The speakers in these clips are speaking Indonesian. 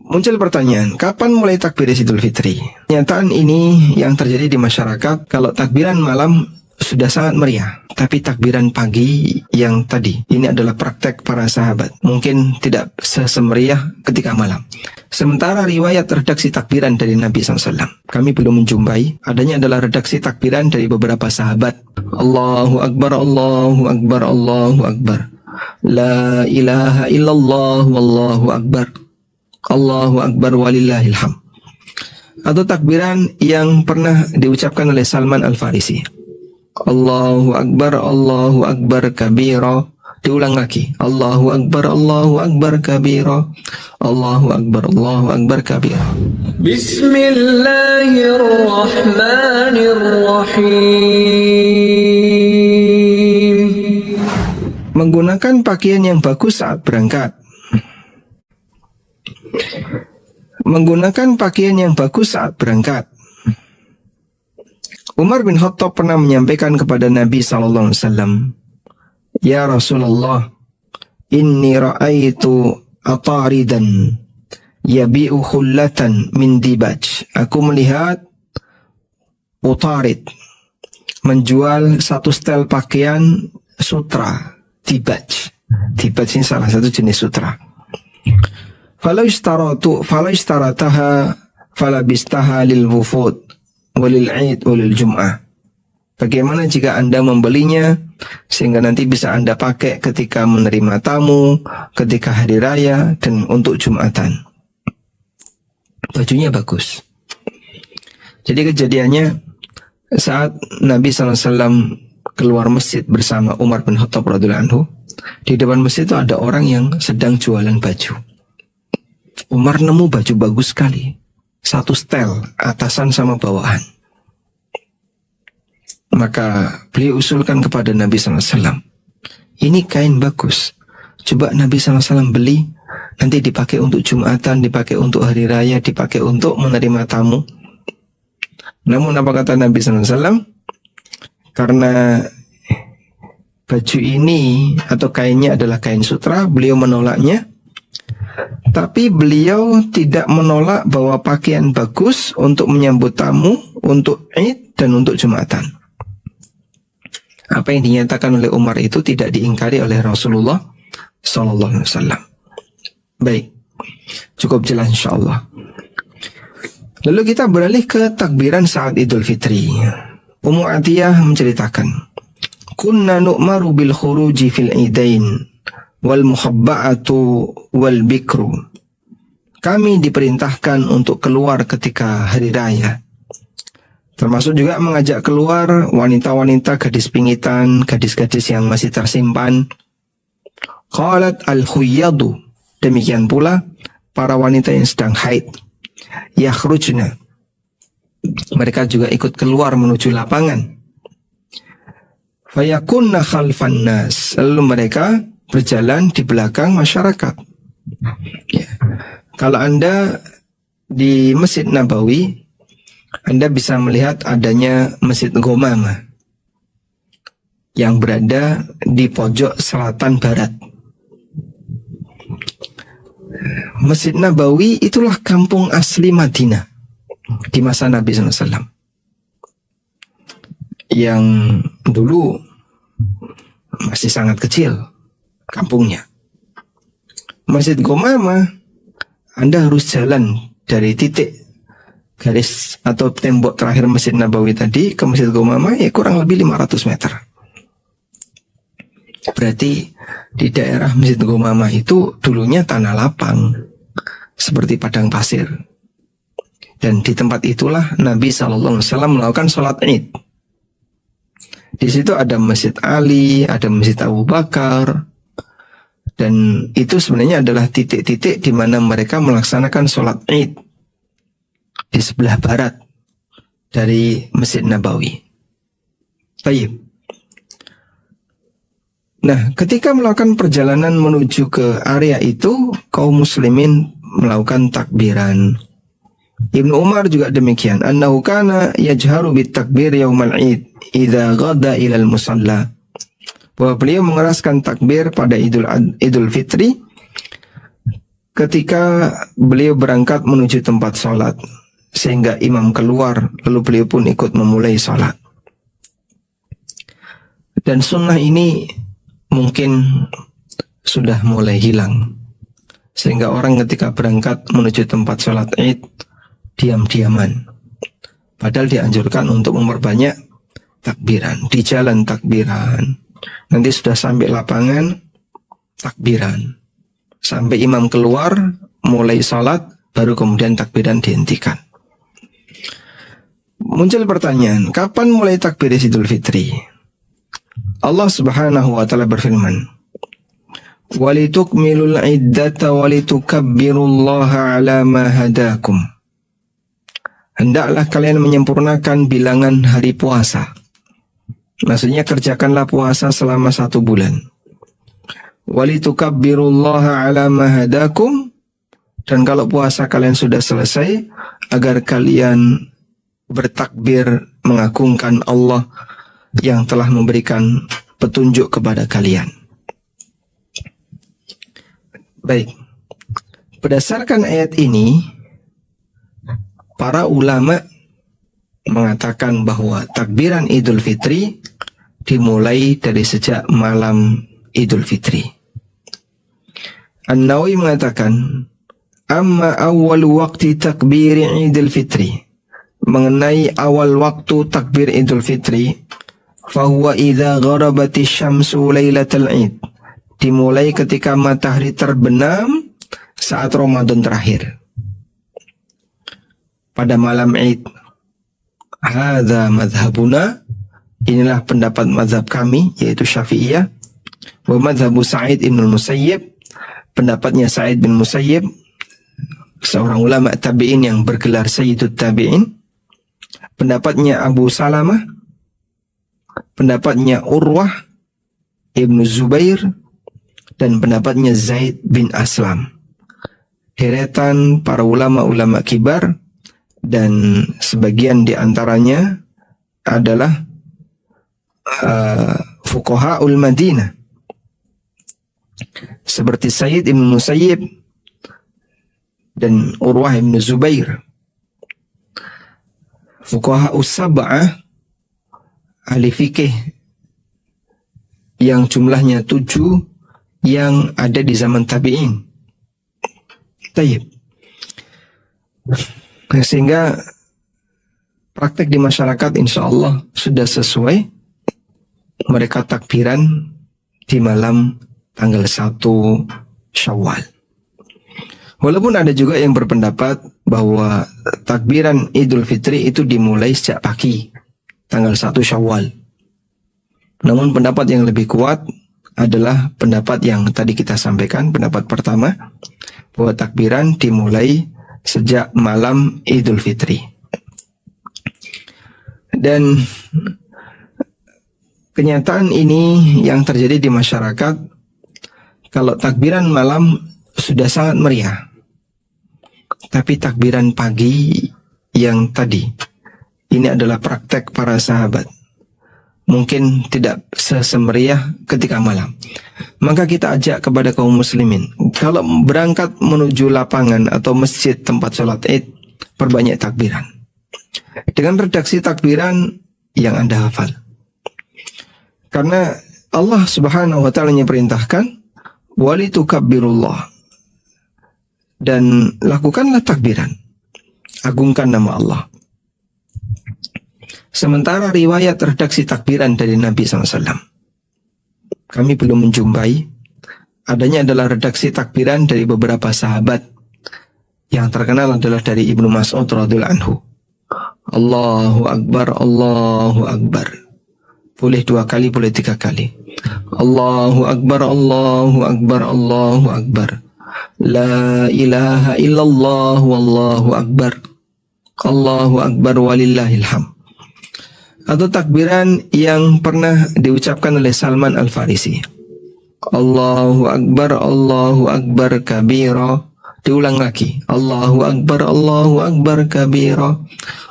muncul pertanyaan, kapan mulai takbir Idul Fitri? Kenyataan ini yang terjadi di masyarakat, kalau takbiran malam sudah sangat meriah, tapi takbiran pagi yang tadi, ini adalah praktek para sahabat, mungkin tidak sesemeriah ketika malam. Sementara riwayat redaksi takbiran dari Nabi SAW, kami belum menjumpai. Adanya adalah redaksi takbiran dari beberapa sahabat. Allahu Akbar, Allahu Akbar, Allahu Akbar, La ilaha illallah, Wallahu Akbar, Allahu Akbar walillahil hamd. Atau takbiran yang pernah diucapkan oleh Salman Al-Farisi, Allahu Akbar kabira. Diulang lagi, Allahu Akbar kabira, Allahu Akbar kabira. Bismillahirrahmanirrahim. Menggunakan pakaian yang bagus saat berangkat. Menggunakan pakaian yang bagus saat berangkat. Umar bin Khattab pernah menyampaikan kepada Nabi SAW, Ya Rasulullah, inni ra'aitu ataridan yabi'u khullatan min dibaj. Aku melihat utarid menjual satu setel pakaian sutra, dibaj. Dibaj ini salah satu jenis sutra. Falau ishtarataha falabistaha lil wufud walil Eid walil Jum'ah. Bagaimana jika Anda membelinya sehingga nanti bisa Anda pakai ketika menerima tamu, ketika hari raya, dan untuk Jumatan. Bajunya bagus. Jadi kejadiannya saat Nabi SAW keluar masjid bersama Umar bin Khattab radhiyallahu anhu, di depan masjid itu ada orang yang sedang jualan baju. Umar nemu baju bagus sekali, satu setel, atasan sama bawahan. Maka beliau usulkan kepada Nabi SAW, ini kain bagus, coba Nabi SAW beli, nanti dipakai untuk Jumatan, dipakai untuk hari raya, dipakai untuk menerima tamu. Namun apa kata Nabi SAW? Karena baju ini atau kainnya adalah kain sutra, beliau menolaknya. Tapi beliau tidak menolak bahwa pakaian bagus untuk menyambut tamu, untuk Id, dan untuk Jumatan. Apa yang dinyatakan oleh Umar itu tidak diingkari oleh Rasulullah SAW. Baik, cukup jelas insyaAllah. Lalu kita beralih ke takbiran saat Idul Fitri. Ummu Atiyah menceritakan, Kunna nu'maru bil khuruji fil idain wal muhabba'atu wal bikru. Kami diperintahkan untuk keluar ketika hari raya, termasuk juga mengajak keluar wanita-wanita, gadis pingitan, gadis-gadis yang masih tersimpan. Qalat al-khuyyadu, demikian pula para wanita yang sedang haid. Yakhrujna, mereka juga ikut keluar menuju lapangan. Fayakunna khalfan nas, lalu mereka berjalan di belakang masyarakat. Ya. Kalau Anda di Masjid Nabawi, Anda bisa melihat adanya Masjid Gomama yang berada di pojok selatan barat. Masjid Nabawi itulah kampung asli Madinah di masa Nabi SAW, yang dulu masih sangat kecil kampungnya. Masjid Gomama, Anda harus jalan dari titik garis atau tembok terakhir Masjid Nabawi tadi ke Masjid Gomama, ya kurang lebih 500 meter. Berarti di daerah Masjid Gomama itu dulunya tanah lapang seperti padang pasir. Dan di tempat itulah Nabi SAW melakukan sholat Id. Di situ ada Masjid Ali, ada Masjid Abu Bakar, dan itu sebenarnya adalah titik-titik di mana mereka melaksanakan sholat Id di sebelah barat dari Masjid Nabawi. Baik. Nah, ketika melakukan perjalanan menuju ke area itu, kaum muslimin melakukan takbiran. Ibnu Umar juga demikian. Annahu kana yajharu bit takbir yaumal Id idza ghada ilal musalla. Bahwa beliau mengeraskan takbir pada Idul Fitri ketika beliau berangkat menuju tempat sholat, sehingga imam keluar, lalu beliau pun ikut memulai sholat. Dan sunnah ini mungkin sudah mulai hilang, sehingga orang ketika berangkat menuju tempat sholat id diam-diaman. Padahal dianjurkan untuk memperbanyak takbiran. Di jalan takbiran, nanti sudah sampai lapangan takbiran, sampai imam keluar mulai sholat, baru kemudian takbiran dihentikan. Muncul pertanyaan, kapan mulai takbir Idul Fitri? Allah Subhanahu wa taala berfirman, "Walitukmilul iddata walitukabbirullaha ala ma hadakum." Hendaklah kalian menyempurnakan bilangan hari puasa. Maksudnya kerjakanlah puasa selama 1 bulan. Walitukabbirullaha ala ma hadakum. Dan kalau puasa kalian sudah selesai, agar kalian bertakbir mengagungkan Allah yang telah memberikan petunjuk kepada kalian. Baik, berdasarkan ayat ini, para ulama mengatakan bahwa takbiran Idul Fitri dimulai dari sejak malam Idul Fitri. An-Nawawi mengatakan, amma awal waktu takbir Idul Fitri, mengenai awal waktu takbir Idul Fitri, fahuwa idza gharabatis syamsu lailatal Id, dimulai ketika matahari terbenam saat Ramadan terakhir, pada malam Id. Hadza madhabuna, inilah pendapat mazhab kami, yaitu Syafi'iyah. Wa madhabu Sa'id bin Musayyib, pendapatnya Sa'id bin Musayyib, seorang ulama tabi'in yang bergelar Sayyidut Tabi'in. Pendapatnya Abu Salamah, pendapatnya Urwah Ibnu Zubair, dan pendapatnya Zaid bin Aslam. Deretan para ulama-ulama kibar, dan sebagian di antaranya adalah fuqahaul Madinah, seperti Sayyid Ibn Musayyib dan Urwah Ibn Zubair. Fuqahaus sab'ah, ahli fikih yang jumlahnya 7, yang ada di zaman tabi'in. Tayyib. Sehingga praktek di masyarakat insya Allah sudah sesuai. Mereka takbiran di malam tanggal 1 Syawal. Walaupun ada juga yang berpendapat bahwa takbiran Idul Fitri itu dimulai sejak pagi tanggal 1 Syawal. Namun pendapat yang lebih kuat adalah pendapat yang tadi kita sampaikan, pendapat pertama, bahwa takbiran dimulai sejak malam Idul Fitri. Dan kenyataan ini yang terjadi di masyarakat, kalau takbiran malam sudah sangat meriah, tapi takbiran pagi yang tadi, ini adalah praktek para sahabat, mungkin tidak sesemeriah ketika malam. Maka kita ajak kepada kaum muslimin, kalau berangkat menuju lapangan atau masjid tempat sholat id, perbanyak takbiran dengan redaksi takbiran yang Anda hafal. Karena Allah Subhanahu wa ta'ala perintahkan walitukabbirullah, dan lakukanlah takbiran, agungkan nama Allah. Sementara riwayat redaksi takbiran dari Nabi SAW, kami belum menjumpai. Adanya adalah redaksi takbiran dari beberapa sahabat. Yang terkenal adalah dari Ibnu Mas'ud radhiyallahu anhu. Allahu Akbar, Allahu Akbar. Boleh 2 kali, boleh 3 kali. Allahu Akbar, Allahu Akbar, Allahu Akbar. La ilaha illallah, wallahu Akbar. Allahu Akbar walillahil hamd. Atau takbiran yang pernah diucapkan oleh Salman Al-Farisi. Allahu Akbar kabira. Diulang lagi. Allahu Akbar kabira.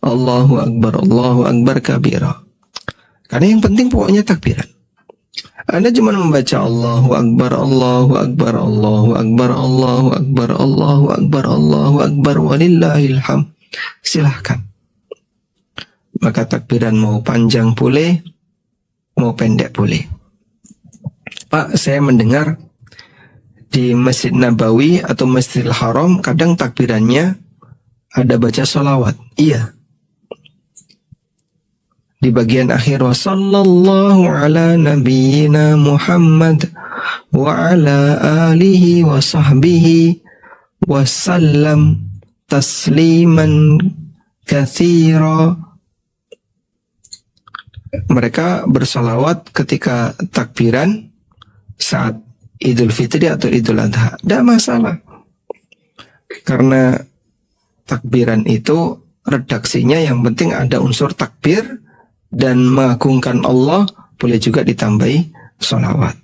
Allahu Akbar kabira. Karena yang penting pokoknya takbiran. Anda cuma membaca Allahu Akbar, Allahu Akbar, Allahu Akbar, Allahu Akbar, Allahu Akbar, Allahu Akbar, walillahil hamd. Silahkan. Maka takbiran mau panjang boleh, mau pendek boleh. Pak, saya mendengar di Masjid Nabawi atau Masjidil Haram kadang takbirannya ada baca sholawat. Iya. Di bagian akhir wa sallallahu ala nabiyyina Muhammad wa ala alihi wa sahbihi wa sallam tasliman katsira. Mereka bersalawat ketika takbiran saat Idul Fitri atau Idul Adha. Tidak masalah. Karena takbiran itu redaksinya yang penting ada unsur takbir dan mengagungkan Allah, boleh juga ditambahi sholawat.